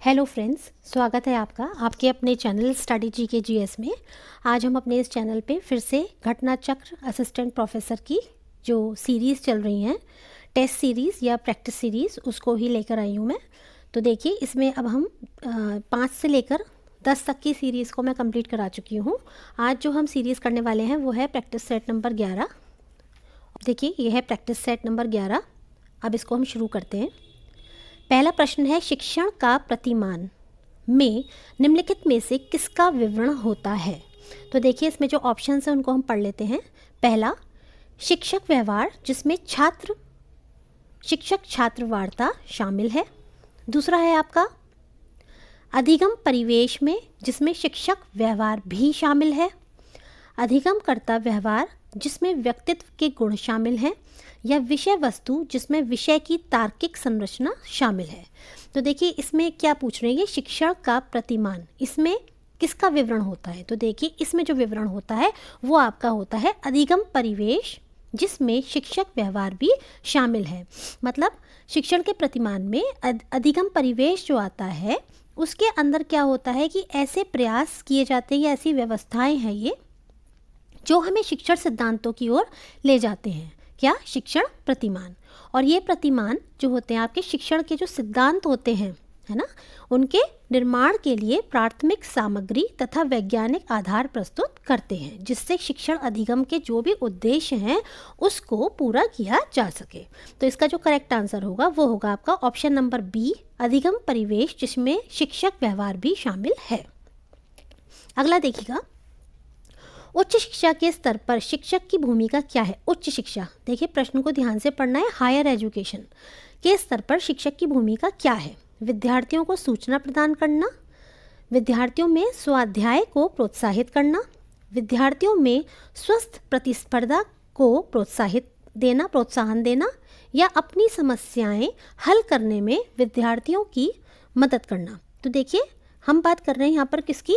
Hello friends, स्वागत है आपका आपके अपने चैनल स्टडी जीके जीएस में। आज हम अपने इस चैनल पे फिर से घटना चक्र असिस्टेंट प्रोफेसर की जो सीरीज़ चल रही हैं, टेस्ट सीरीज़ या प्रैक्टिस सीरीज़, उसको ही लेकर आई हूँ मैं। तो देखिए, इसमें अब हम 5 से लेकर 10 तक की सीरीज़ को मैं कंप्लीट करा चुकी हूँ। आज जो हम सीरीज़ करने वाले हैं वो है प्रैक्टिस सेट नंबर 11। देखिए, ये है प्रैक्टिस सेट नंबर 11। अब इसको हम शुरू करते हैं। पहला प्रश्न है, शिक्षण का प्रतिमान में निम्नलिखित में से किसका विवरण होता है। तो देखिए, इसमें जो ऑप्शंस हैं उनको हम पढ़ लेते हैं। पहला, शिक्षक व्यवहार, जिसमें शिक्षक छात्र वार्ता शामिल है। दूसरा है आपका अधिगम परिवेश में, जिसमें शिक्षक व्यवहार भी शामिल है। अधिगमकर्ता व्यवहार, जिसमें व्यक्तित्व के गुण शामिल हैं, या विषय वस्तु, जिसमें विषय की तार्किक संरचना शामिल है। तो देखिए, इसमें क्या पूछ रहे हैं, शिक्षण का प्रतिमान, इसमें किसका विवरण होता है। तो देखिए, इसमें जो विवरण होता है वो आपका होता है अधिगम परिवेश, जिसमें शिक्षक व्यवहार भी शामिल है। मतलब शिक्षण के प्रतिमान में अधिगम परिवेश जो आता है उसके अंदर क्या होता है कि ऐसे प्रयास किए जाते हैं या ऐसी व्यवस्थाएं हैं ये जो हमें शिक्षण सिद्धांतों की ओर ले जाते हैं। क्या? शिक्षण प्रतिमान। और ये प्रतिमान जो होते हैं आपके शिक्षण के जो सिद्धांत होते हैं, है ना, उनके निर्माण के लिए प्राथमिक सामग्री तथा वैज्ञानिक आधार प्रस्तुत करते हैं, जिससे शिक्षण अधिगम के जो भी उद्देश्य हैं उसको पूरा किया जा सके। तो इसका जो करेक्ट आंसर होगा वो होगा आपका ऑप्शन नंबर बी, अधिगम परिवेश, जिसमें शिक्षक व्यवहार भी शामिल है। अगला देखिएगा, उच्च शिक्षा के स्तर पर शिक्षक की भूमिका क्या है। उच्च शिक्षा, देखिए प्रश्न को ध्यान से पढ़ना है। हायर एजुकेशन के स्तर पर शिक्षक की भूमिका क्या है। विद्यार्थियों को सूचना प्रदान करना, विद्यार्थियों में स्वाध्याय को प्रोत्साहित करना, विद्यार्थियों में स्वस्थ प्रतिस्पर्धा को प्रोत्साहन देना, या अपनी समस्याएं हल करने में विद्यार्थियों की मदद करना। तो देखिए, हम बात कर रहे हैं यहाँ पर किसकी?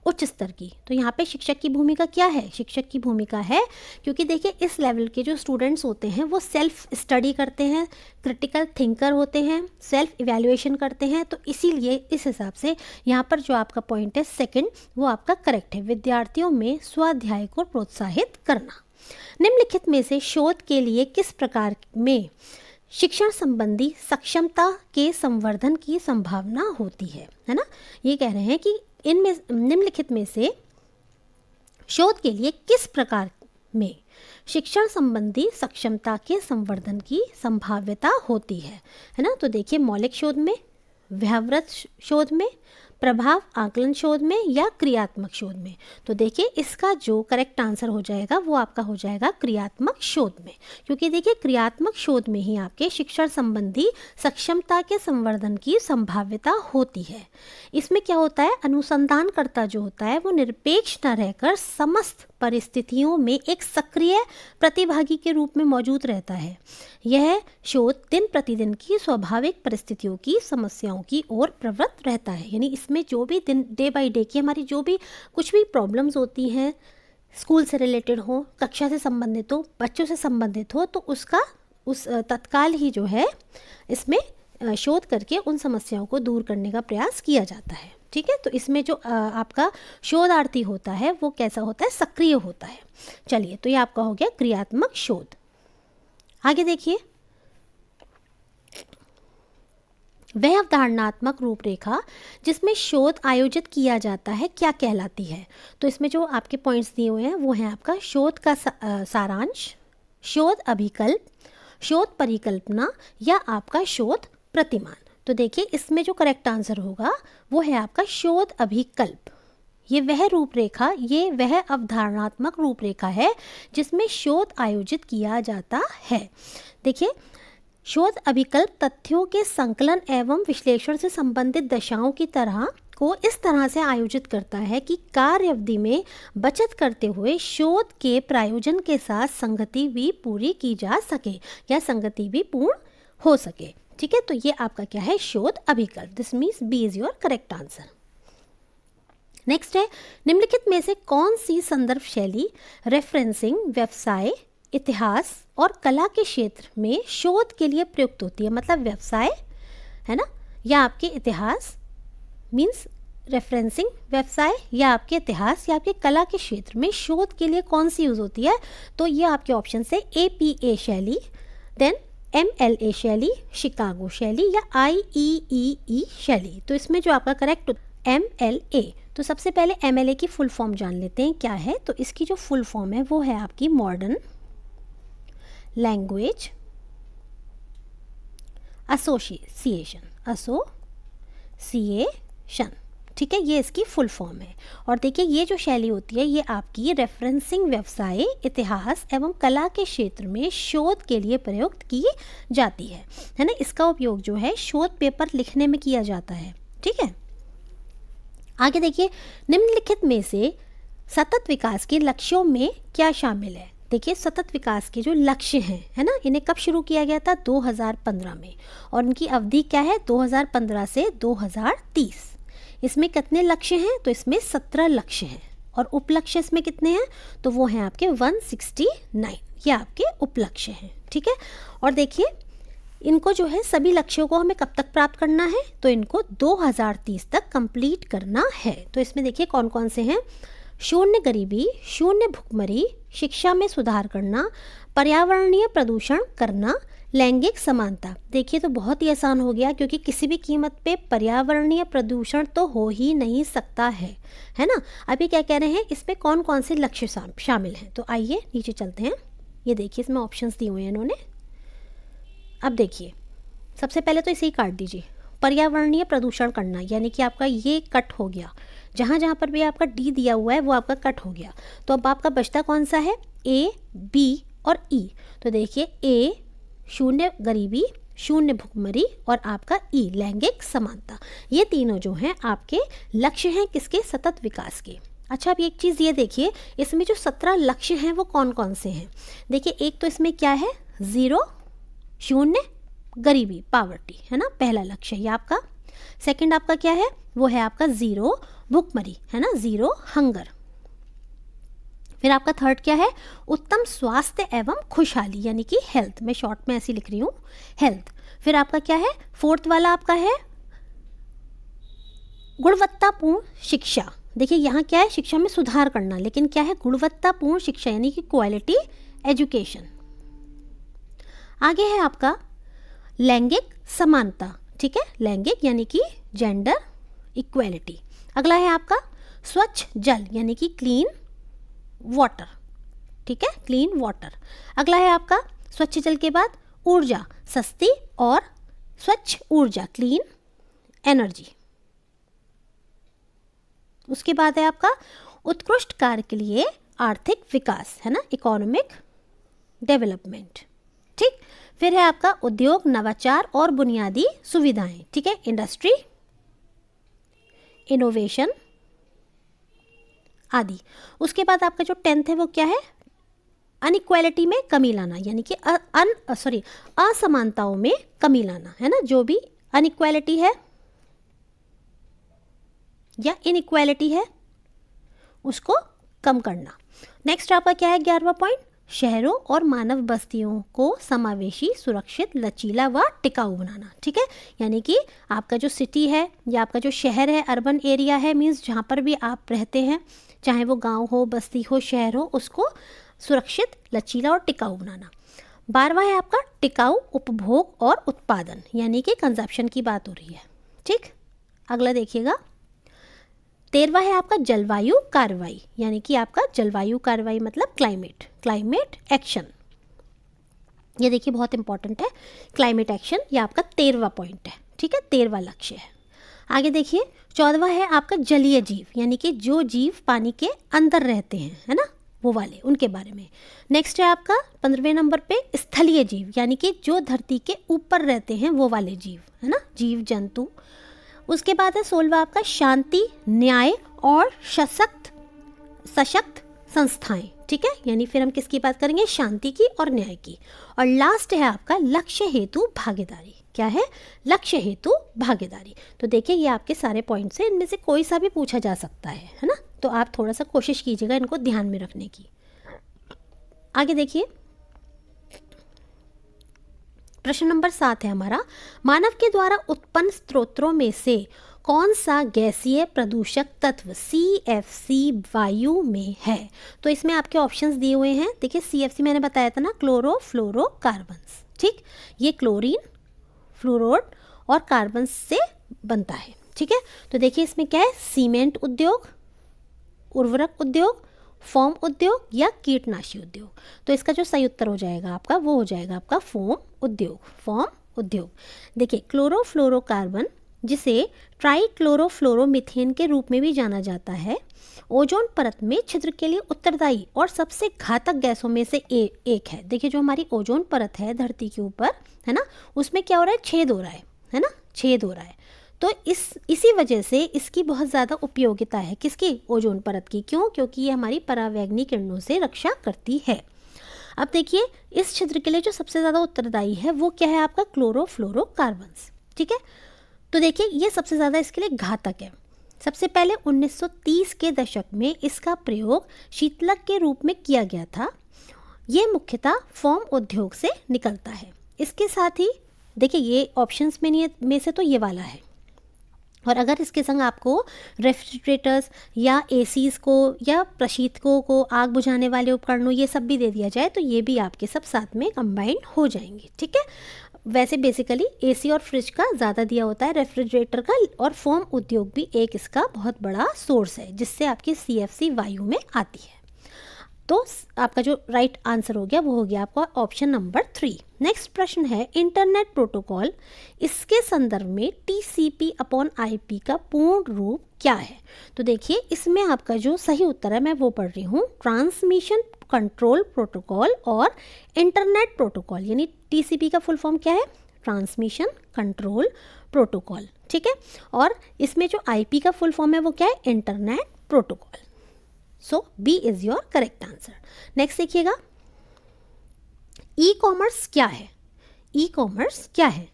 उच्च स्तर की। तो यहाँ पे शिक्षक की भूमिका क्या है? शिक्षक की भूमिका है, क्योंकि देखिए इस लेवल के जो स्टूडेंट्स होते हैं वो सेल्फ स्टडी करते हैं, क्रिटिकल थिंकर होते हैं, सेल्फ इवैल्यूएशन करते हैं। तो इसीलिए इस हिसाब से यहाँ पर जो आपका पॉइंट है सेकंड, वो आपका करेक्ट है, विद्यार्थियों में स्वाध्याय को प्रोत्साहित करना। निम्नलिखित में से शोध के लिए किस प्रकार में शिक्षण संबंधी सक्षमता के संवर्धन की संभावना होती है ना। ये कह रहे हैं कि इनमें निम्नलिखित में से शोध के लिए किस प्रकार में शिक्षण संबंधी सक्षमता के संवर्धन की संभाव्यता होती है ना। तो देखिए, मौलिक शोध में, व्यवहारक शोध में, प्रभाव आकलन शोध में, या क्रियात्मक शोध में। तो देखिए, इसका जो करेक्ट आंसर हो जाएगा वो आपका हो जाएगा क्रियात्मक शोध में, क्योंकि देखिए क्रियात्मक शोध में ही आपके शिक्षण संबंधी सक्षमता के संवर्धन की संभाव्यता होती है। इसमें क्या होता है, अनुसंधानकर्ता जो होता है वो निरपेक्ष न रहकर समस्त परिस्थितियों में एक सक्रिय प्रतिभागी के रूप में मौजूद रहता है। यह शोध दिन प्रतिदिन की स्वाभाविक परिस्थितियों की समस्याओं की ओर प्रवृत्त रहता है। यानी इसमें जो भी डे बाय डे की हमारी जो भी कुछ भी प्रॉब्लम्स होती हैं, स्कूल से रिलेटेड हो, कक्षा से संबंधित हो, बच्चों से संबंधित हो, तो उसका तत्काल ही जो है इसमें शोध करके उन समस्याओं को दूर करने का प्रयास किया जाता है। ठीक है, तो इसमें जो आपका शोधार्थी होता है वो कैसा होता है? सक्रिय होता है। चलिए, तो ये आपका हो गया क्रियात्मक शोध। आगे देखिए, वह अवधारणात्मक रूपरेखा जिसमें शोध आयोजित किया जाता है क्या कहलाती है। तो इसमें जो आपके पॉइंट्स दिए हुए हैं वो हैं आपका शोध का सारांश, शोध अभिकल्प, शोध परिकल्पना, या आपका शोध प्रतिमान। तो देखिए, इसमें जो करेक्ट आंसर होगा वो है आपका शोध अभिकल्प। ये वह अवधारणात्मक रूपरेखा है जिसमें शोध आयोजित किया जाता है। देखिए, शोध अभिकल्प तथ्यों के संकलन एवं विश्लेषण से संबंधित दशाओं की तरह को इस तरह से आयोजित करता है कि कार्य अवधि में बचत करते हुए शोध के प्रायोजन के साथ संगति भी पूरी की जा सके या संगति भी पूर्ण हो सके। ठीक है, तो ये आपका क्या है? शोध अभिकल्प। This means B is your correct answer. Next है, निम्नलिखित में से कौन सी संदर्भ शैली रेफरेंसिंग व्यवसाय, इतिहास और कला के क्षेत्र में शोध के लिए प्रयुक्त होती है। मतलब व्यवसाय, है ना, या आपके इतिहास, मीन्स रेफरेंसिंग व्यवसाय या आपके इतिहास या आपके कला के क्षेत्र में शोध के लिए कौन सी यूज़ होती है, तो ये आपके ऑप्शन से APA शैली, देन MLA शैली, शिकागो शैली या IEEE शैली। तो इसमें जो आपका करेक्ट MLA। तो सबसे पहले MLA की फुल फॉर्म जान लेते हैं क्या है। तो इसकी जो फुल फॉर्म है वो है आपकी मॉडर्न लैंग्वेज एसोसिएशन, ठीक है, ये इसकी फुल फॉर्म है। और देखिए ये जो शैली होती है ये आपकी रेफरेंसिंग व्यवसाय, इतिहास एवं कला के क्षेत्र में शोध के लिए प्रयुक्त की जाती है ना। इसका उपयोग जो है शोध पेपर लिखने में किया जाता है, ठीक है। आगे देखिए, निम्नलिखित में से सतत विकास के लक्ष्यों में क्या शामिल है। देखिए सतत विकास के जो लक्ष्य हैं, है ना, इन्हें कब शुरू किया गया था, 2015 में, और इनकी अवधि क्या है, 2015 से 2030। इसमें कितने लक्ष्य हैं, तो इसमें 17 लक्ष्य हैं, और उपलक्ष्य इसमें कितने हैं, तो वो हैं आपके 169, ये आपके उपलक्ष्य हैं, ठीक है। और देखिए इनको जो है सभी लक्ष्यों को हमें कब तक प्राप्त करना है, तो इनको 2030 तक कंप्लीट करना है। तो इसमें देखिए कौन कौन से हैं, शून्य गरीबी, शून्य भुखमरी, शिक्षा में सुधार करना, पर्यावरणीय प्रदूषण करना, लैंगिक समानता। देखिए तो बहुत ही आसान हो गया, क्योंकि किसी भी कीमत पे पर्यावरणीय प्रदूषण तो हो ही नहीं सकता है ना। अभी क्या कह रहे हैं, इसमें कौन कौन से लक्ष्य शामिल हैं, तो आइए नीचे चलते हैं। ये देखिए इसमें ऑप्शंस दिए हुए हैं इन्होंने। अब देखिए सबसे पहले तो इसे ही काट दीजिए, पर्यावरणीय प्रदूषण करना, यानी कि आपका ये कट हो गया, जहाँ जहाँ पर भी आपका डी दिया हुआ है वो आपका कट हो गया। तो अब आपका बचता कौन सा है, A, B और E। तो देखिए A शून्य गरीबी, शून्य भुखमरी और आपका E लैंगिक समानता, ये तीनों जो हैं आपके लक्ष्य हैं किसके, सतत विकास के। अच्छा अब एक चीज़ ये देखिए, इसमें जो 17 लक्ष्य हैं वो कौन कौन से हैं। देखिए एक तो इसमें क्या है, 0 शून्य गरीबी, पावर्टी, है ना, पहला लक्ष्य ये आपका। सेकंड आपका क्या है, वो है आपका 0 भुखमरी, है ना, 0 हंगर। फिर आपका थर्ड क्या है, उत्तम स्वास्थ्य एवं खुशहाली, यानी कि हेल्थ, मैं शॉर्ट में ऐसी लिख रही हूँ, हेल्थ। फिर आपका क्या है, फोर्थ वाला आपका है गुणवत्तापूर्ण शिक्षा। देखिए यहाँ क्या है, शिक्षा में सुधार करना, लेकिन क्या है, गुणवत्तापूर्ण शिक्षा, यानी कि क्वालिटी एजुकेशन। आगे है आपका लैंगिक समानता, ठीक है, लैंगिक यानी कि जेंडर इक्वेलिटी। अगला है आपका स्वच्छ जल, यानी कि क्लीन वाटर, ठीक है, क्लीन वाटर। अगला है आपका स्वच्छ जल के बाद ऊर्जा, सस्ती और स्वच्छ ऊर्जा, क्लीन एनर्जी। उसके बाद है आपका उत्कृष्ट कार्य के लिए आर्थिक विकास, है ना, इकोनॉमिक डेवलपमेंट, ठीक। फिर है आपका उद्योग, नवाचार और बुनियादी सुविधाएं, ठीक है, इंडस्ट्री, इनोवेशन आदि। उसके बाद आपका जो 10th है वो क्या है, अनइक्वालिटी में कमी लाना, यानी कि असमानताओं में कमी लाना, है ना, जो भी अनइक्वालिटी है या इनइक्वालिटी है उसको कम करना। नेक्स्ट आपका क्या है, 11वां पॉइंट, शहरों और मानव बस्तियों को समावेशी, सुरक्षित, लचीला व टिकाऊ बनाना, ठीक है, यानी कि आपका जो सिटी है या आपका जो शहर है, अर्बन एरिया है, मीन्स जहाँ पर भी आप रहते हैं, चाहे वो गांव हो, बस्ती हो, शहर हो, उसको सुरक्षित, लचीला और टिकाऊ बनाना। 12वां है आपका टिकाऊ उपभोग और उत्पादन, यानी कि कंजप्शन की बात हो रही है, ठीक। अगला देखिएगा 13वां है आपका जलवायु कार्रवाई, यानी कि आपका जलवायु कार्रवाई मतलब क्लाइमेट एक्शन। ये देखिए बहुत इंपॉर्टेंट है, क्लाइमेट एक्शन, ये आपका 13वां पॉइंट है, ठीक है, 13वां लक्ष्य है। आगे देखिए 14वां है आपका जलीय जीव, यानी कि जो जीव पानी के अंदर रहते हैं, है ना, वो वाले, उनके बारे में। नेक्स्ट है आपका 15वें नंबर पे स्थलीय जीव, यानी कि जो धरती के ऊपर रहते हैं वो वाले जीव, है ना, जीव जंतु। उसके बाद है 16वां आपका शांति, न्याय और सशक्त संस्थाएं, ठीक है, यानी फिर हम किसकी बात करेंगे, शांति की और न्याय की। और लास्ट है आपका लक्ष्य हेतु भागीदारी, क्या है, लक्ष्य हेतु भागीदारी। तो देखिए ये आपके सारे पॉइंट्स हैं, इनमें से कोई सा भी पूछा जा सकता है ना, तो आप थोड़ा सा कोशिश कीजिएगा इनको ध्यान में रखने की। आगे देखिए प्रश्न नंबर 7 है हमारा, मानव के द्वारा उत्पन्न स्रोतों में से कौन सा गैसीय प्रदूषक तत्व CFC वायु में है? तो इसमें आपके ऑप्शंस दिए हुए हैं। देखिए CFC मैंने बताया था ना, क्लोरोफ्लोरोकार्बन्स, ठीक, ये क्लोरीन, फ्लोरोड और कार्बन से बनता है, ठीक है। तो देखिए इसमें क्या है, सीमेंट उद्योग, उर्वरक उद्योग, फोम उद्योग या कीटनाशी उद्योग। तो इसका जो सही उत्तर हो जाएगा आपका, वो हो जाएगा आपका फोम उद्योग, फोम उद्योग। देखिए क्लोरोफ्लोरोकार्बन, जिसे ट्राइक्लोरोफ्लोरोमीथेन के रूप में भी जाना जाता है, ओजोन परत में छिद्र के लिए उत्तरदायी और सबसे घातक गैसों में से एक है। देखिए जो हमारी ओजोन परत है धरती के ऊपर, है ना, उसमें क्या हो रहा है, छेद हो रहा है ना, छेद हो रहा है। तो इसी वजह से इसकी बहुत ज़्यादा उपयोगिता है, किसकी, ओजोन परत की। क्यों? क्योंकि ये हमारी परावैंगनी किरणों से रक्षा करती है। अब देखिए इस छिद्र के लिए जो सबसे ज़्यादा उत्तरदायी है वो क्या है आपका, क्लोरोफ्लोरोकार्बन्स, ठीक है। तो देखिए ये सबसे ज़्यादा इसके लिए घातक है। सबसे पहले 1930 के दशक में इसका प्रयोग शीतलक के रूप में किया गया था। ये मुख्यतः फोम उद्योग से निकलता है। इसके साथ ही देखिए ये ऑप्शंस में से तो ये वाला है, और अगर इसके संग आपको रेफ्रिजरेटर्स या एसीज़ को या प्रशीतकों को, आग बुझाने वाले उपकरणों, ये सब भी दे दिया जाए तो ये भी आपके सब साथ में कंबाइंड हो जाएंगे, ठीक है। वैसे बेसिकली एसी और फ्रिज का ज़्यादा दिया होता है, रेफ्रिजरेटर का, और फोम उद्योग भी एक इसका बहुत बड़ा सोर्स है जिससे आपकी CFC वायु में आती है। तो आपका जो राइट आंसर हो गया वो हो गया आपका ऑप्शन नंबर 3। नेक्स्ट प्रश्न है, इंटरनेट प्रोटोकॉल, इसके संदर्भ में TCP/IP का पूर्ण रूप क्या है? तो देखिए इसमें आपका जो सही उत्तर है मैं वो पढ़ रही हूँ, ट्रांसमिशन कंट्रोल प्रोटोकॉल और इंटरनेट प्रोटोकॉल, यानी TCP का फुल फॉर्म क्या है, ट्रांसमिशन कंट्रोल प्रोटोकॉल, ठीक है। और इसमें जो IP का फुल फॉर्म है वो क्या है, internet protocol. So B is your correct answer. Next देखिएगा, ई कॉमर्स क्या है? ई कॉमर्स क्या है?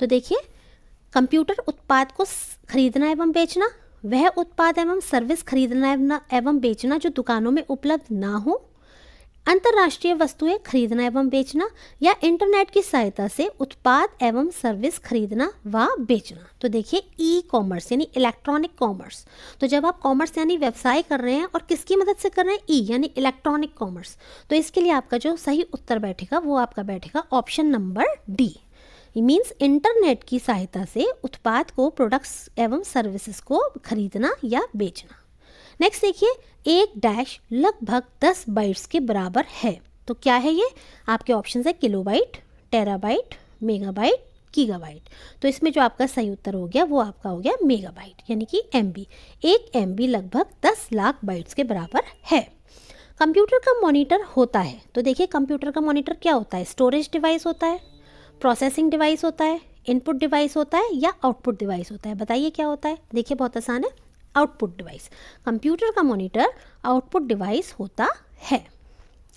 तो देखिए कंप्यूटर उत्पाद को खरीदना एवं बेचना, वह उत्पाद एवं सर्विस खरीदना एवं बेचना जो दुकानों में उपलब्ध ना हो, अंतर्राष्ट्रीय वस्तुएं खरीदना एवं बेचना, या इंटरनेट की सहायता से उत्पाद एवं सर्विस खरीदना व बेचना। तो देखिए ई कॉमर्स यानी इलेक्ट्रॉनिक कॉमर्स। तो जब आप कॉमर्स यानी व्यवसाय कर रहे हैं और किसकी मदद से कर रहे हैं, ई यानी इलेक्ट्रॉनिक कॉमर्स, तो इसके लिए आपका जो सही उत्तर बैठेगा वो आपका बैठेगा option number D। Means internet की सहायता से उत्पाद को, प्रोडक्ट्स एवं सर्विसेज को खरीदना या बेचना। नेक्स्ट देखिए, एक डैश लगभग 10 बाइट्स के बराबर है। तो क्या है ये? आपके ऑप्शन है किलोबाइट, टेराबाइट, मेगाबाइट, गीगाबाइट। तो इसमें जो आपका सही उत्तर हो गया वो आपका हो गया मेगाबाइट, यानी कि MB। एक MB लगभग 10 लाख बाइट्स के बराबर है। कंप्यूटर का मॉनिटर होता है, तो देखिए कंप्यूटर का मॉनिटर क्या होता है, स्टोरेज डिवाइस होता है, प्रोसेसिंग डिवाइस होता है, इनपुट डिवाइस होता है या आउटपुट डिवाइस होता है? बताइए क्या होता है। देखिए बहुत आसान है, आउटपुट डिवाइस। कंप्यूटर का मॉनिटर आउटपुट डिवाइस होता है।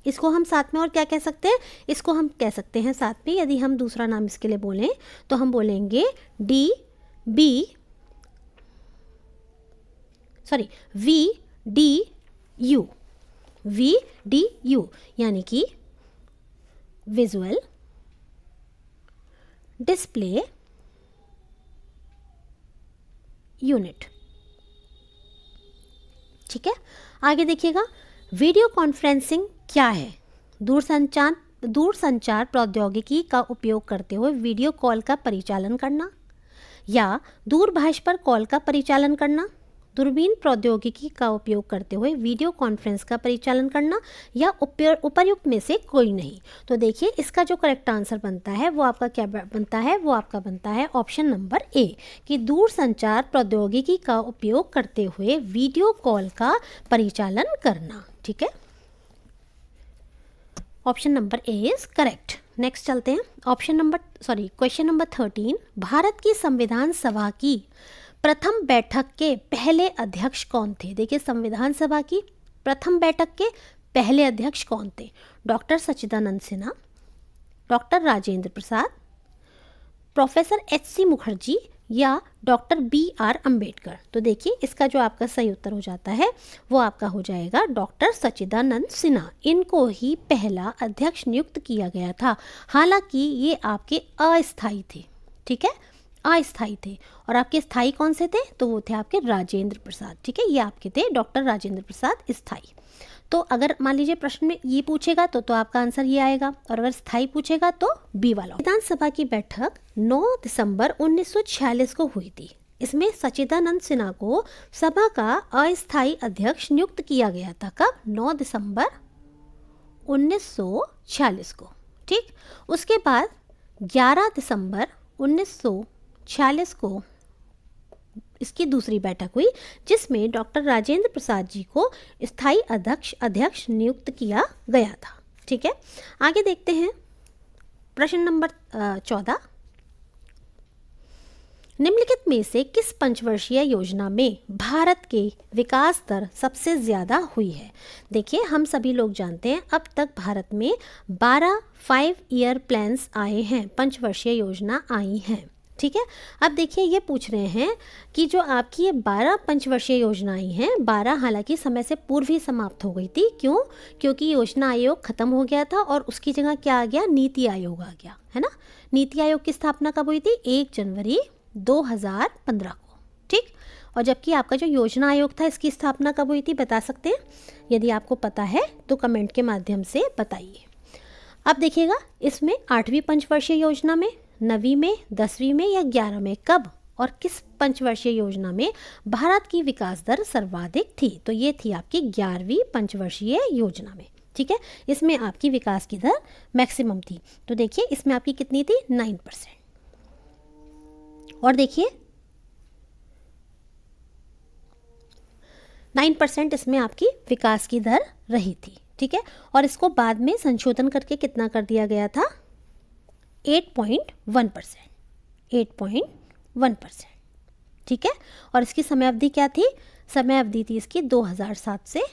इसको हम साथ में और क्या कह सकते हैं, इसको हम कह सकते हैं साथ में, यदि हम दूसरा नाम इसके लिए बोलें तो हम बोलेंगे VDU, यानी कि विजुअल डिस्प्ले यूनिट, ठीक है। आगे देखिएगा, वीडियो कॉन्फ्रेंसिंग क्या है? दूरसंचार प्रौद्योगिकी का उपयोग करते हुए वीडियो कॉल का परिचालन करना, या दूरभाष पर कॉल का परिचालन करना, दूरबीन प्रौद्योगिकी का उपयोग करते हुए वीडियो कॉन्फ्रेंस का परिचालन करना, या उपर्युक्त में से कोई नहीं। तो देखिए इसका जो करेक्ट आंसर बनता है वो आपका क्या बनता है, वो आपका बनता है ऑप्शन नंबर A, कि दूरसंचार प्रौद्योगिकी का उपयोग करते हुए वीडियो कॉल का परिचालन करना, ठीक है। Option number A is correct. Next चलते हैं, क्वेश्चन नंबर 13। भारत की संविधान सभा की प्रथम बैठक के पहले अध्यक्ष कौन थे? देखिए संविधान सभा की प्रथम बैठक के पहले अध्यक्ष कौन थे? डॉक्टर सच्चिदानंद Sinha, doctor Rajendra Prasad, professor HC Mukherjee, या डॉक्टर BR अंबेडकर। तो देखिए इसका जो आपका सही उत्तर हो जाता है वो आपका हो जाएगा डॉक्टर सच्चिदानंद सिन्हा। इनको ही पहला अध्यक्ष नियुक्त किया गया था, हालांकि ये आपके अस्थायी थे, ठीक है, अस्थाई थे, और आपके स्थाई कौन से थे? तो वो थे आपके राजेंद्र प्रसाद। ठीक है, ये आपके थे डॉक्टर राजेंद्र प्रसाद स्थाई। तो अगर मान लीजिए प्रश्न में ये पूछेगा तो आपका आंसर ये आएगा, और अगर स्थाई पूछेगा तो बी वाला। विधानसभा की बैठक 9 दिसंबर 1946 को हुई थी। इसमें सच्चिदानंद सिन्हा को सभा का अस्थायी अध्यक्ष नियुक्त किया गया था। कब? 9 दिसंबर 1946 को। ठीक, उसके बाद 11 दिसंबर 1946 को इसकी दूसरी बैठक हुई, जिसमें डॉक्टर राजेंद्र प्रसाद जी को स्थायी अध्यक्ष नियुक्त किया गया था। ठीक है, आगे देखते हैं प्रश्न नंबर 14। निम्नलिखित में से किस पंचवर्षीय योजना में भारत के विकास दर सबसे ज़्यादा हुई है? देखिए, हम सभी लोग जानते हैं अब तक भारत में 12 5 ईयर प्लान्स आए हैं, पंचवर्षीय योजना आई हैं। ठीक है, अब देखिए ये पूछ रहे हैं कि जो आपकी ये 12 पंचवर्षीय योजनाएं हैं, 12 हालांकि समय से पूर्व ही समाप्त हो गई थी। क्यों? क्योंकि योजना आयोग खत्म हो गया था और उसकी जगह क्या आ गया? नीति आयोग आ गया, है ना। नीति आयोग की स्थापना कब हुई थी? 1 जनवरी 2015 को। ठीक, और जबकि आपका जो योजना आयोग था इसकी स्थापना कब हुई थी, बता सकते हैं? यदि आपको पता है तो कमेंट के माध्यम से बताइए। अब देखिएगा, इसमें 8वीं पंचवर्षीय योजना में, 9वीं में, 10वीं में या 11 में कब और किस पंचवर्षीय योजना में भारत की विकास दर सर्वाधिक थी? तो ये थी आपकी 11वीं पंचवर्षीय योजना में। ठीक है, इसमें आपकी विकास की दर मैक्सिमम थी। तो देखिए इसमें आपकी कितनी थी? 9%। और देखिए 9% इसमें आपकी विकास की दर रही थी। ठीक है, और इसको बाद में संशोधन करके कितना कर दिया गया था? 8.1%। 8.1%। ठीक है, और इसकी समय अवधि क्या थी? समय अवधि थी इसकी 2007 से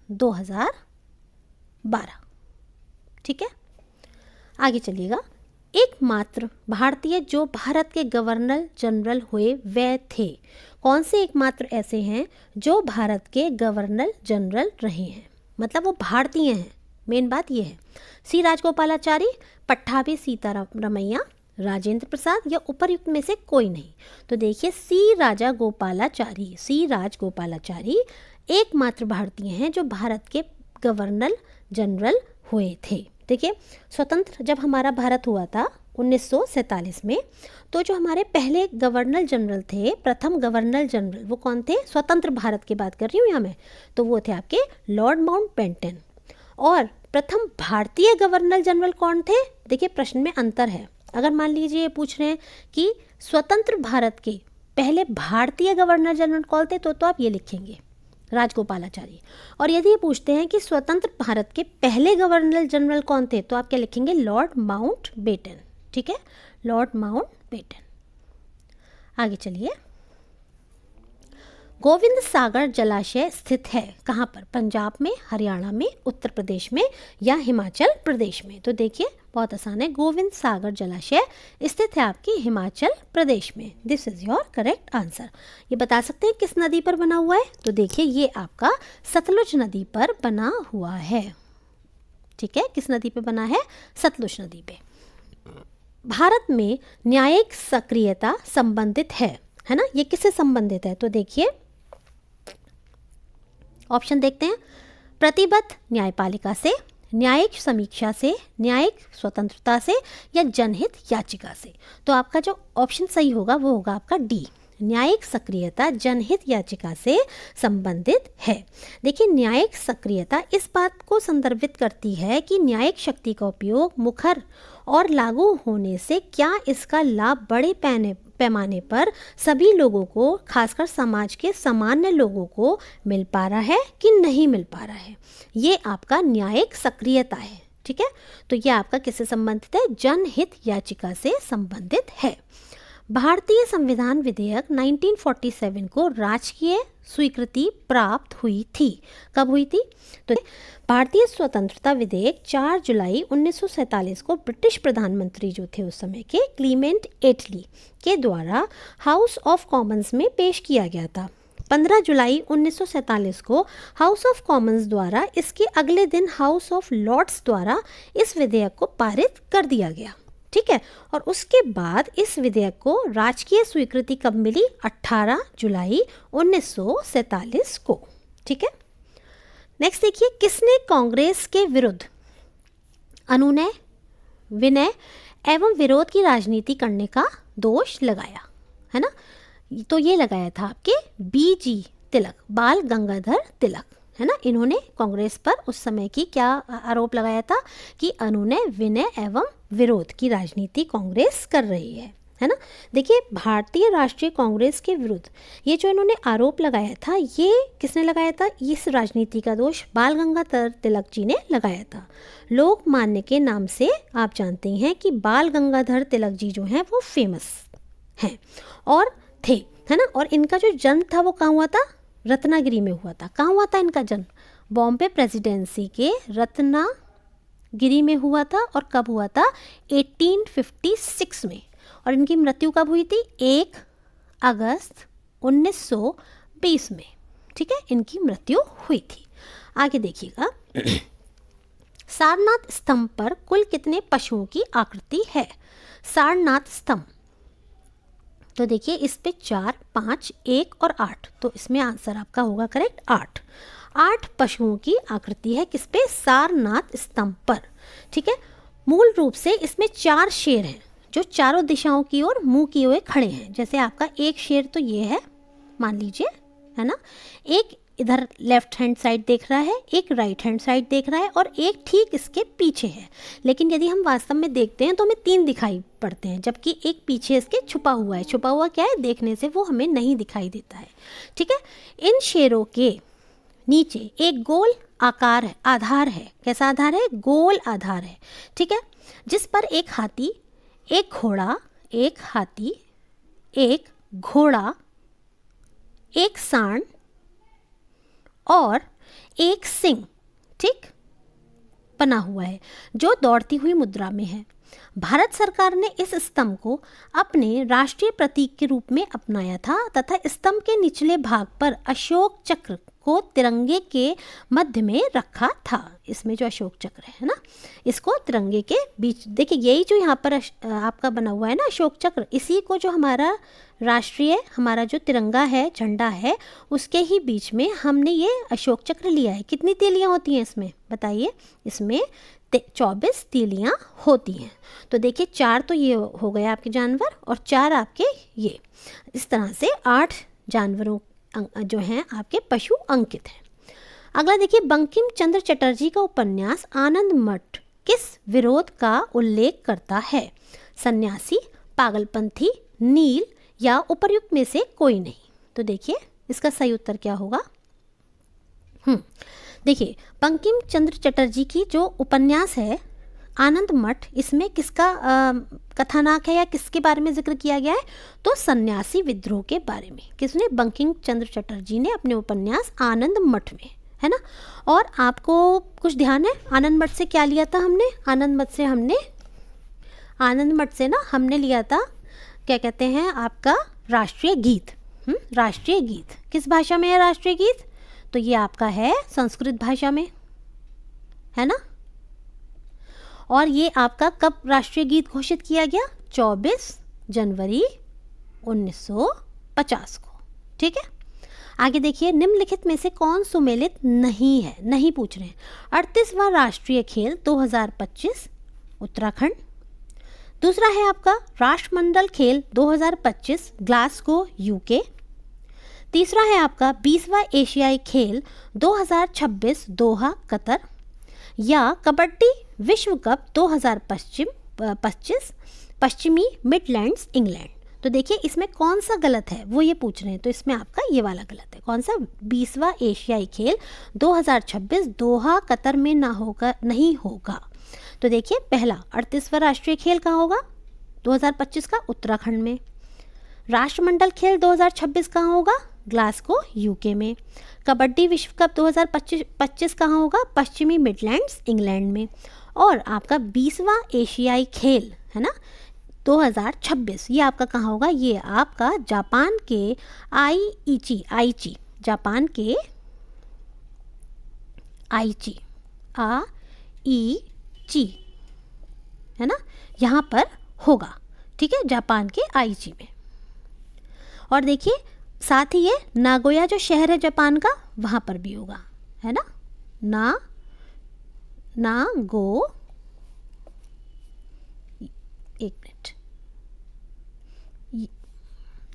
2012। ठीक है, आगे चलिएगा। एकमात्र भारतीय जो भारत के गवर्नर जनरल हुए वे थे। कौन से एकमात्र ऐसे हैं जो भारत के गवर्नर जनरल रहे हैं? मतलब वो भारतीय हैं, मेन बात ये है। सी राजगोपालाचारी, पट्टाभी सीतारमैया, राजेंद्र प्रसाद या उपर्युक्त में से कोई नहीं। तो देखिए सी राजगोपालाचारी एकमात्र भारतीय हैं जो भारत के गवर्नर जनरल हुए थे। देखिए, स्वतंत्र जब हमारा भारत हुआ था 1947 में, तो जो हमारे पहले गवर्नर जनरल थे, प्रथम गवर्नर जनरल, वो कौन थे? स्वतंत्र भारत की बात कर रही हूँ यहाँ मैं, तो वो थे आपके लॉर्ड माउंटबेटन। और प्रथम भारतीय गवर्नर जनरल कौन थे? देखिए प्रश्न में अंतर है। अगर मान लीजिए ये पूछ रहे हैं कि स्वतंत्र भारत के पहले भारतीय गवर्नर जनरल कौन थे, तो आप ये लिखेंगे राजगोपालाचारी। और यदि ये पूछते हैं कि स्वतंत्र भारत के पहले गवर्नर जनरल कौन थे, तो आप क्या लिखेंगे? Lord Mountbatten. ठीक है, लॉर्ड माउंटबेटन। आगे चलिए। गोविंद सागर जलाशय स्थित है कहाँ पर? पंजाब में, हरियाणा में, उत्तर प्रदेश में या हिमाचल प्रदेश में? तो देखिए बहुत आसान है, गोविंद सागर जलाशय स्थित है आपकी हिमाचल प्रदेश में। This is your correct answer. ये बता सकते हैं किस नदी पर बना हुआ है? तो देखिए ये आपका सतलुज नदी पर बना हुआ है। ठीक है, किस नदी पे बना है? सतलुज नदी पे। भारत में न्यायिक सक्रियता संबंधित है ना? ये किससे संबंधित है? तो देखिए ऑप्शन देखते हैं। प्रतिबद्ध न्यायपालिका से, न्यायिक समीक्षा से, न्यायिक स्वतंत्रता से या जनहित याचिका से। तो आपका जो ऑप्शन सही होगा वो होगा आपका डी, न्यायिक सक्रियता जनहित याचिका से संबंधित है। देखिए न्यायिक सक्रियता इस बात को संदर्भित करती है कि न्यायिक शक्ति का उपयोग मुखर और लागू होने से क्या इसका लाभ बड़े पैमाने पर सभी लोगों को, खासकर समाज के सामान्य लोगों को मिल पा रहा है कि नहीं मिल पा रहा है। ये आपका न्यायिक सक्रियता है। ठीक है, तो ये आपका किससे संबंधित है? जनहित याचिका से संबंधित है। भारतीय संविधान विधेयक 1947 को राजकीय स्वीकृति प्राप्त हुई थी। कब हुई थी? तो भारतीय स्वतंत्रता विधेयक 4 जुलाई 1947 को ब्रिटिश प्रधानमंत्री जो थे उस समय के, क्लीमेंट एटली के द्वारा हाउस ऑफ कॉमन्स में पेश किया गया था। 15 जुलाई 1947 को हाउस ऑफ कॉमन्स द्वारा, इसके अगले दिन हाउस ऑफ लॉर्ड्स द्वारा इस विधेयक को पारित कर दिया गया। ठीक है। और उसके बाद इस विधेयक को राजकीय स्वीकृति कब मिली? 18 जुलाई 1947 को, ठीक है। नेक्स्ट देखिए, किसने कांग्रेस के विरुद्ध अनुनय, विनय एवं विरोध की राजनीति करने का दोष लगाया, है ना? तो ये लगाया था आपके बीजी तिलक, बाल गंगाधर तिलक, है ना। इन्होंने कांग्रेस पर उस समय की क्या आरोप लगाया था कि अनुनय, विनय एवं विरोध की राजनीति कांग्रेस कर रही है ना। देखिए, भारतीय राष्ट्रीय कांग्रेस के विरुद्ध ये जो इन्होंने आरोप लगाया था, ये किसने लगाया था? इस राजनीति का दोष बाल गंगाधर तिलक जी ने लगाया था। लोकमान्य के नाम से आप जानते हैं कि बाल गंगाधर तिलक जी जो हैं वो फेमस हैं और थे, है ना। और इनका जो जन्म था वो कहाँ हुआ था? रत्नागिरी में हुआ था। कहाँ हुआ था इनका जन्म? बॉम्बे प्रेसिडेंसी के रत्नागिरी में हुआ था। और कब हुआ था? 1856 में। और इनकी मृत्यु कब हुई थी? 1 अगस्त 1920 में, ठीक है, इनकी मृत्यु हुई थी। आगे देखिएगा, सारनाथ स्तंभ पर कुल कितने पशुओं की आकृति है? सारनाथ स्तंभ, तो देखिए इस पे 4, 5, 1 और 8, तो इसमें आंसर आपका होगा करेक्ट 8 पशुओं की आकृति है किस पे? सारनाथ स्तंभ पर, ठीक है। मूल रूप से इसमें 4 शेर हैं जो चारों दिशाओं की ओर मुंह किए हुए खड़े हैं। जैसे आपका एक शेर तो ये है, मान लीजिए, है ना, एक इधर लेफ्ट हैंड साइड देख रहा है, एक राइट हैंड साइड देख रहा है और एक ठीक इसके पीछे है। लेकिन यदि हम वास्तव में देखते हैं तो हमें 3 दिखाई पड़ते हैं, जबकि एक पीछे इसके छुपा हुआ है। छुपा हुआ क्या है? देखने से वो हमें नहीं दिखाई देता है, ठीक है। इन शेरों के नीचे एक गोल आकार है, आधार है। कैसा आधार है? गोल आधार है, ठीक है, जिस पर एक हाथी, एक घोड़ा, एक हाथी, एक घोड़ा, एक सांड और एक सिंह, ठीक, बना हुआ है जो दौड़ती हुई मुद्रा में है। भारत सरकार ने इस स्तंभ को अपने राष्ट्रीय प्रतीक के रूप में अपनाया था तथा स्तंभ के निचले भाग पर अशोक चक्र को तिरंगे के मध्य में रखा था। इसमें जो अशोक चक्र है ना, इसको तिरंगे के बीच, देखिए यही जो यहाँ पर आपका बना हुआ है ना अशोक चक्र, इसी को जो हमारा राष्ट्रीय, हमारा जो तिरंगा है, झंडा है, उसके ही बीच में हमने ये अशोक चक्र लिया है। कितनी तीलियाँ होती हैं इसमें बताइए? इसमें 24 तीलियाँ होती हैं। तो देखिए 4 तो ये हो गए आपके जानवर और 4 आपके ये, इस तरह से 8 जानवरों जो हैं आपके पशु अंकित हैं। अगला देखिए, बंकिम चंद्र चटर्जी का उपन्यास आनंद मठ किस विरोध का उल्लेख करता है? सन्यासी, पागलपंथी, नील या उपर्युक्त में से कोई नहीं। तो देखिए इसका सही उत्तर क्या होगा? देखिए बंकिम चंद्र चटर्जी की जो उपन्यास है आनंद मठ, इसमें किसका कथानक है या किसके बारे में जिक्र किया गया है? तो सन्यासी विद्रोह के बारे में। किसने? बंकिम चंद्र चटर्जी ने अपने उपन्यास आनंद मठ में, है ना। और आपको कुछ ध्यान है आनंद मठ से क्या लिया था हमने? आनंद मठ से ना हमने लिया था, क्या कहते हैं, आपका राष्ट्रीय गीत। राष्ट्रीय गीत किस भाषा में है राष्ट्रीय गीत? तो ये आपका है संस्कृत भाषा में, है ना। और ये आपका कब राष्ट्रीय गीत घोषित किया गया? 24 जनवरी 1950 को, ठीक है। आगे देखिए, निम्नलिखित में से कौन सुमेलित नहीं है? नहीं पूछ रहे हैं। 38वां राष्ट्रीय खेल 2025 उत्तराखंड। दूसरा है आपका राष्ट्रमंडल खेल 2025 ग्लासगो यूके। तीसरा है आपका 20वां एशियाई खेल 2026 दोहा कतर। या कबड्डी विश्व कप 2025 पश्चिमी मिडलैंड्स इंग्लैंड। तो देखिए इसमें कौन सा गलत है वो ये पूछ रहे हैं, तो इसमें आपका ये वाला गलत है। कौन सा? 20वां एशियाई खेल 2026 दोहा कतर में नहीं होगा। तो देखिए पहला 38वां राष्ट्रीय खेल कहाँ होगा? 2025 का उत्तराखंड में। राष्ट्रमंडल खेल 2026 कहाँ होगा? ग्लासगो यूके में। कबड्डी विश्व कप 2025 कहाँ होगा? पश्चिमी मिडलैंड्स इंग्लैंड में। और आपका 20वां एशियाई खेल है ना 2026, ये आपका कहाँ होगा? ये आपका जापान के आईची, जापान के आईची है ना, यहाँ पर होगा, ठीक है, जापान के आईची में। और देखिए साथ ही ये नागोया जो शहर है जापान का, वहाँ पर भी होगा, है ना, एक मिनट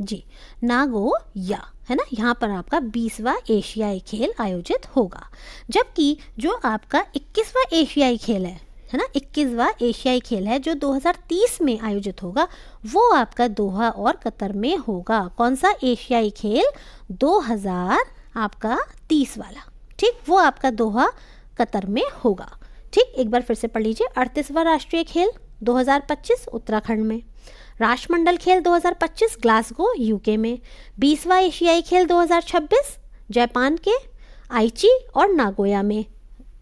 जी, नागोया, है ना, यहाँ पर आपका 20वां एशियाई खेल आयोजित होगा। जबकि जो आपका 21वां एशियाई खेल है ना, 21वां एशियाई खेल है जो 2030 में आयोजित होगा, वो आपका दोहा और कतर में होगा। कौन सा एशियाई खेल? 2030 वाला, ठीक, वो आपका दोहा कतर में होगा। ठीक, एक बार फिर से पढ़ लीजिए। 38वां राष्ट्रीय खेल 2025 उत्तराखंड में, राष्ट्रमंडल खेल 2025 ग्लासगो यूके में, 20वां एशियाई खेल 2026 जापान के आईची और नागोया में,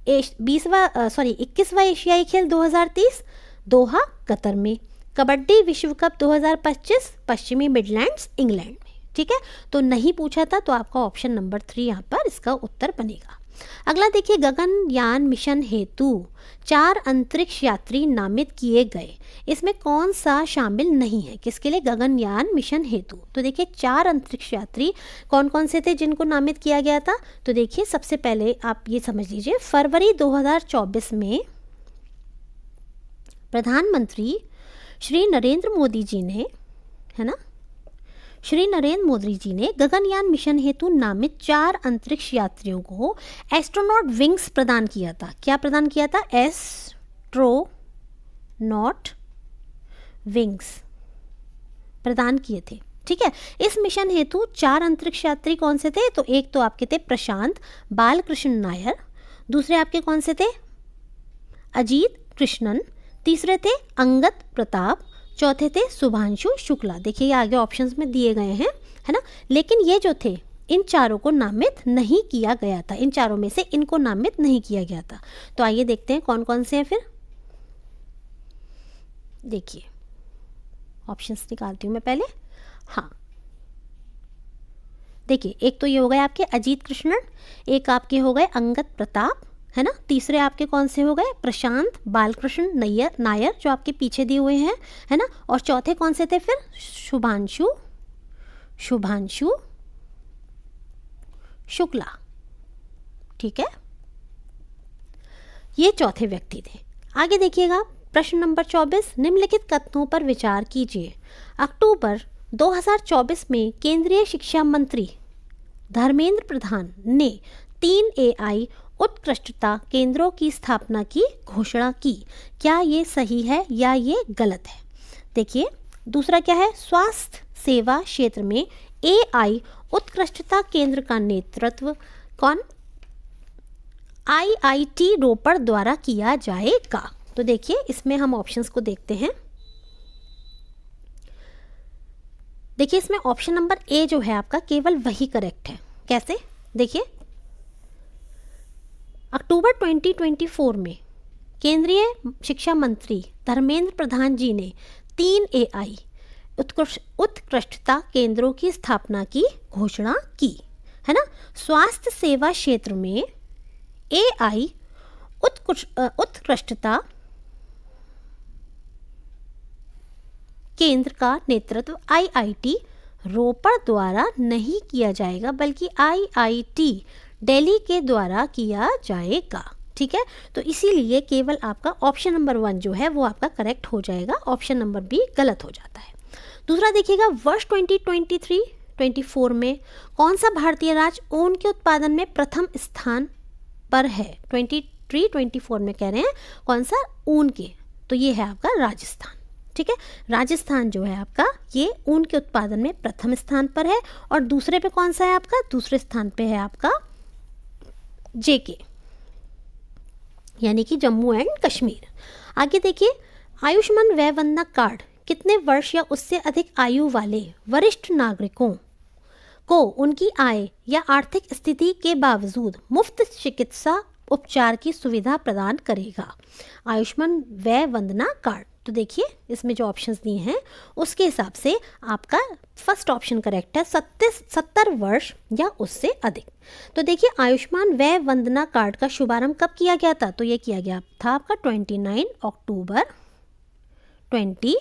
21वां एशियाई खेल 2030 दोहा कतर में, कबड्डी विश्व कप 2025 पश्चिमी मिडलैंड्स इंग्लैंड में। ठीक है, तो नहीं पूछा था तो आपका ऑप्शन नंबर 3 यहाँ पर इसका उत्तर बनेगा। अगला देखिए, गगनयान मिशन हेतु 4 अंतरिक्ष यात्री नामित किए गए, इसमें कौन सा शामिल नहीं है? किसके लिए? गगनयान मिशन हेतु। तो देखिए 4 अंतरिक्ष यात्री कौन कौन से थे जिनको नामित किया गया था? तो देखिए सबसे पहले आप ये समझ लीजिए, फरवरी 2024 में प्रधानमंत्री श्री नरेंद्र मोदी जी ने, है ना, श्री नरेंद्र मोदी जी ने गगनयान मिशन हेतु नामित 4 अंतरिक्ष यात्रियों को एस्ट्रोनॉट विंग्स प्रदान किया था। क्या प्रदान किया था? एस्ट्रोनॉट विंग्स प्रदान किए थे। ठीक है, इस मिशन हेतु 4 अंतरिक्ष यात्री कौन से थे? तो एक तो आपके थे प्रशांत बालकृष्ण नायर, दूसरे आपके कौन से थे? अजीत कृष्णन, तीसरे थे अंगद प्रताप, चौथे थे शुभांशु शुक्ला। देखिए ये आगे ऑप्शंस में दिए गए हैं, है ना, लेकिन ये जो थे इन चारों को नामित नहीं किया गया था, इन चारों में से इनको नामित नहीं किया गया था। तो आइए देखते हैं कौन कौन से हैं। फिर देखिए ऑप्शंस निकालती हूँ मैं पहले। हाँ देखिए, एक तो ये हो गए आपके अजीत कृष्णन, एक आपके हो गए अंगद प्रताप, है ना, तीसरे आपके कौन से हो गए? प्रशांत बालकृष्ण नायर जो आपके पीछे दिए हुए हैं, है ना, और चौथे कौन से थे फिर? शुभांशु शुक्ला। ठीक है, ये चौथे व्यक्ति थे। आगे देखिएगा प्रश्न नंबर 24, निम्नलिखित कथनों पर विचार कीजिए। अक्टूबर 2024 में केंद्रीय शिक्षा मंत्री धर्मेंद्र प्रधान ने 3 AI उत्कृष्टता केंद्रों की स्थापना की घोषणा की। क्या ये सही है या ये गलत है? देखिए दूसरा क्या है? स्वास्थ्य सेवा क्षेत्र में AI उत्कृष्टता केंद्र का नेतृत्व कौन? IIT रोपड़ द्वारा किया जाएगा। तो देखिए इसमें हम ऑप्शंस को देखते हैं। देखिए इसमें ऑप्शन नंबर ए जो है आपका केवल वही करेक्ट है। कैसे? देखिए अक्टूबर 2024 में केंद्रीय शिक्षा मंत्री धर्मेंद्र प्रधान जी ने 3 AI उत्कृष्टता केंद्रों की स्थापना की घोषणा की, है ना। स्वास्थ्य सेवा क्षेत्र में AI उत्कृष्टता केंद्र का नेतृत्व IIT रोपड़ द्वारा नहीं किया जाएगा, बल्कि IIT दिल्ली के द्वारा किया जाएगा। ठीक है, तो इसीलिए केवल आपका ऑप्शन नंबर 1 जो है वो आपका करेक्ट हो जाएगा, ऑप्शन नंबर बी गलत हो जाता है। दूसरा देखिएगा, वर्ष 2023-24 में कौन सा भारतीय राज्य ऊन के उत्पादन में प्रथम स्थान पर है? 23-24 में कह रहे हैं कौन सा? ऊन के। तो ये है आपका राजस्थान। ठीक है, राजस्थान जो है आपका ये ऊन के उत्पादन में प्रथम स्थान पर है। और दूसरे पे कौन सा है आपका? दूसरे स्थान पे है आपका JK यानी कि जम्मू एंड कश्मीर। आगे देखिए, आयुष्मान वय वंदना कार्ड कितने वर्ष या उससे अधिक आयु वाले वरिष्ठ नागरिकों को उनकी आय या आर्थिक स्थिति के बावजूद मुफ्त चिकित्सा उपचार की सुविधा प्रदान करेगा? आयुष्मान वय वंदना कार्ड। तो देखिए इसमें जो ऑप्शंस दिए हैं उसके हिसाब से आपका फर्स्ट ऑप्शन करेक्ट है, 70 वर्ष या उससे अधिक। तो देखिए आयुष्मान वय वंदना कार्ड का शुभारंभ कब किया गया था? तो ये किया गया था आपका 29 अक्टूबर 2022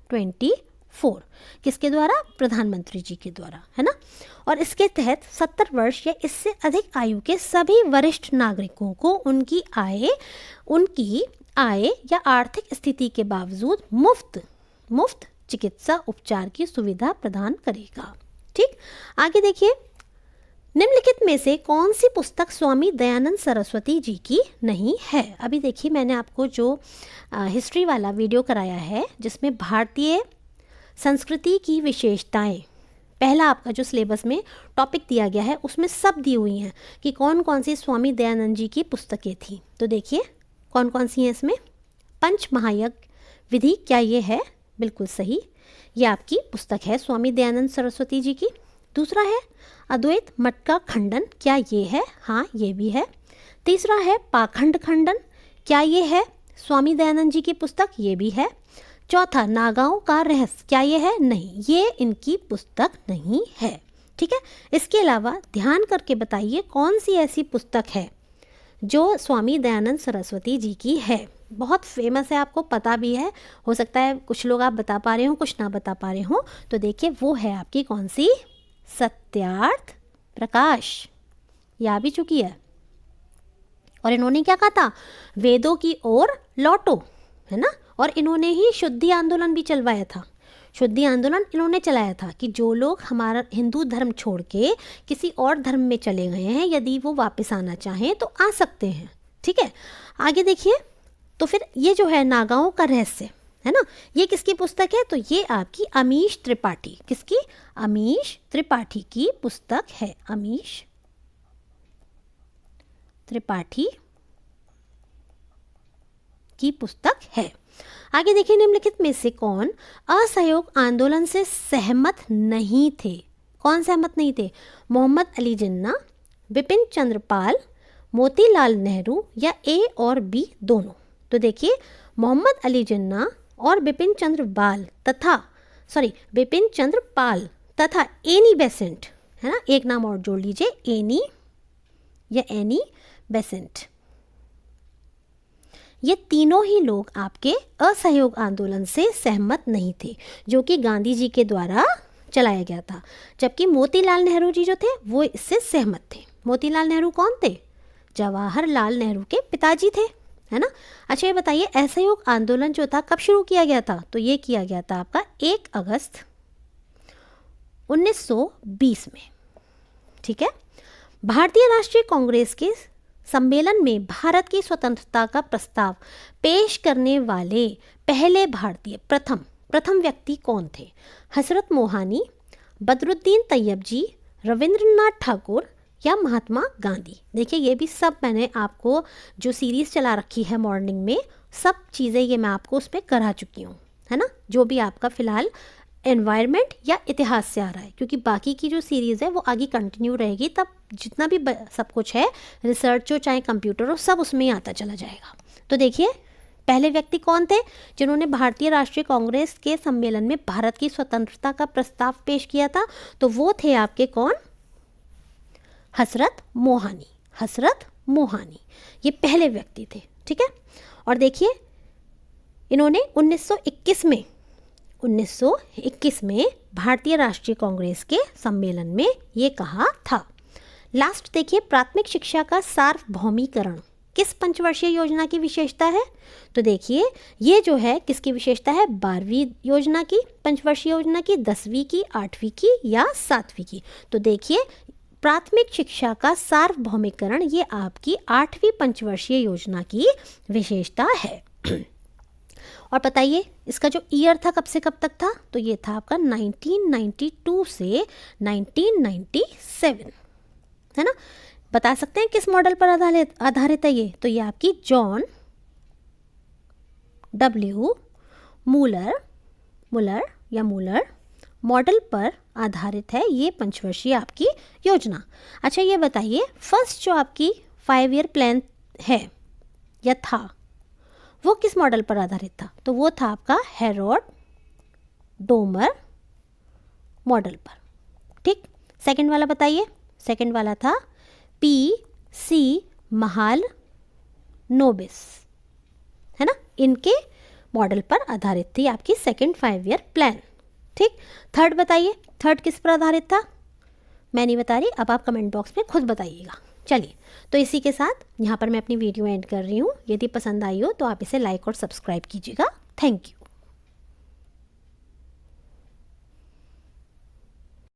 2024। किसके द्वारा? प्रधानमंत्री जी के द्वारा, है ना। और इसके तहत 70 वर्ष या इससे अधिक आयु के सभी वरिष्ठ नागरिकों को उनकी आय या आर्थिक स्थिति के बावजूद मुफ्त चिकित्सा उपचार की सुविधा प्रदान करेगा। ठीक, आगे देखिए, निम्नलिखित में से कौन सी पुस्तक स्वामी दयानंद सरस्वती जी की नहीं है? अभी देखिए, मैंने आपको जो हिस्ट्री वाला वीडियो कराया है जिसमें भारतीय संस्कृति की विशेषताएं, पहला आपका जो सिलेबस में टॉपिक दिया गया है उसमें सब दी हुई हैं कि कौन कौन सी स्वामी दयानंद जी की पुस्तकें थी। तो देखिए कौन कौन सी हैं इसमें। पंच महायज्ञ विधि, क्या ये है? बिल्कुल सही, ये आपकी पुस्तक है स्वामी दयानंद सरस्वती जी की। दूसरा है अद्वैत मत का खंडन, क्या ये है? हाँ, ये भी है। तीसरा है पाखंड खंडन, क्या ये है स्वामी दयानंद जी की पुस्तक? ये भी है। चौथा नागाओं का रहस्य, क्या ये है? नहीं, ये इनकी पुस्तक नहीं है। ठीक है, इसके अलावा ध्यान करके बताइए कौन सी ऐसी पुस्तक है जो स्वामी दयानंद सरस्वती जी की है। बहुत फेमस है, आपको पता भी है, हो सकता है कुछ लोग आप बता पा रहे हो, कुछ ना बता पा रहे हो। तो देखिए वो है आपकी कौन सी? सत्यार्थ प्रकाश, ये आ भी चुकी है। और इन्होंने क्या कहा था? वेदों की ओर लौटो, है ना। और इन्होंने ही शुद्धि आंदोलन भी चलवाया था। शुद्धि आंदोलन इन्होंने चलाया था कि जो लोग हमारा हिंदू धर्म छोड़ के किसी और धर्म में चले गए हैं, यदि वो वापस आना चाहें तो आ सकते हैं। ठीक है, आगे देखिए, तो फिर ये जो है नागाओं का रहस्य, है ना, ये किसकी पुस्तक है? तो ये आपकी अमीश त्रिपाठी, किसकी? अमीश त्रिपाठी की पुस्तक है। अमीश त्रिपाठी की पुस्तक है। आगे देखिए, निम्नलिखित में से कौन असहयोग आंदोलन से सहमत नहीं थे? कौन सहमत नहीं थे? मोहम्मद अली जिन्ना, बिपिन चंद्र पाल, मोतीलाल नेहरू या ए और बी दोनों? तो देखिए, मोहम्मद अली जिन्ना और बिपिन चंद्र पाल तथा एनी बेसेंट, है ना, एक नाम और जोड़ लीजिए, एनी या एनी बेसेंट, ये तीनों ही लोग आपके असहयोग आंदोलन से सहमत नहीं थे जो कि गांधी जी के द्वारा चलाया गया था। जबकि मोतीलाल नेहरू जी जो थे वो इससे सहमत थे। मोतीलाल नेहरू कौन थे? जवाहरलाल नेहरू के पिताजी थे, है ना। अच्छा, ये बताइए असहयोग आंदोलन जो था कब शुरू किया गया था? तो ये किया गया था आपका 1 अगस्त 1920 में। ठीक है, भारतीय राष्ट्रीय कांग्रेस के सम्मेलन में भारत की स्वतंत्रता का प्रस्ताव पेश करने वाले पहले भारतीय प्रथम व्यक्ति कौन थे? हजरत मोहानी, बदरुद्दीन तैयब जी, रविंद्रनाथ ठाकुर या महात्मा गांधी? देखिए, ये भी सब मैंने आपको जो सीरीज़ चला रखी है मॉर्निंग में, सब चीज़ें ये मैं आपको उस पर करा चुकी हूँ, है ना। जो भी आपका फ़िलहाल एनवायरनमेंट या इतिहास से आ रहा है, क्योंकि बाकी की जो सीरीज़ है वो आगे कंटिन्यू रहेगी, तब जितना भी सब कुछ है, रिसर्च हो चाहे कंप्यूटर हो, सब उसमें ही आता चला जाएगा। तो देखिए, पहले व्यक्ति कौन थे जिन्होंने भारतीय राष्ट्रीय कांग्रेस के सम्मेलन में भारत की स्वतंत्रता का प्रस्ताव पेश किया था? तो वो थे आपके कौन? हजरत मोहानी, ये पहले व्यक्ति थे। ठीक है, और देखिए, इन्होंने 1921 में भारतीय राष्ट्रीय कांग्रेस के सम्मेलन में ये कहा था। लास्ट देखिए, प्राथमिक शिक्षा का सार्वभौमीकरण किस पंचवर्षीय योजना की विशेषता है? तो देखिए, ये जो है किसकी विशेषता है? 12वीं योजना की, पंचवर्षीय योजना की, 10वीं की, 8वीं की या 7वीं की? तो देखिए, प्राथमिक शिक्षा का सार्वभौमिकरण ये आपकी 8वीं पंचवर्षीय योजना की विशेषता है। और बताइए, इसका जो ईयर था कब से कब तक था? तो ये था आपका 1992 से 1997, है ना। बता सकते हैं किस मॉडल पर आधारित है ये? तो ये आपकी जॉन डब्ल्यू मूलर मॉडल पर आधारित है ये पंचवर्षीय आपकी योजना। अच्छा, ये बताइए, फर्स्ट जो आपकी 5 ईयर प्लान है या था, वो किस मॉडल पर आधारित था? तो वो था आपका हेरोड डोमर मॉडल पर। ठीक, सेकंड वाला बताइए। सेकंड वाला था PC महालनोबिस, है ना। इनके मॉडल पर आधारित थी आपकी सेकंड 5 ईयर प्लान। ठीक, थर्ड बताइए, थर्ड किस पर आधारित था? मैं नहीं बता रही, अब आप कमेंट बॉक्स में खुद बताइएगा। चलिए, तो इसी के साथ यहाँ पर मैं अपनी वीडियो एंड कर रही हूँ। यदि पसंद आई हो तो आप इसे लाइक और सब्सक्राइब कीजिएगा। Thank you.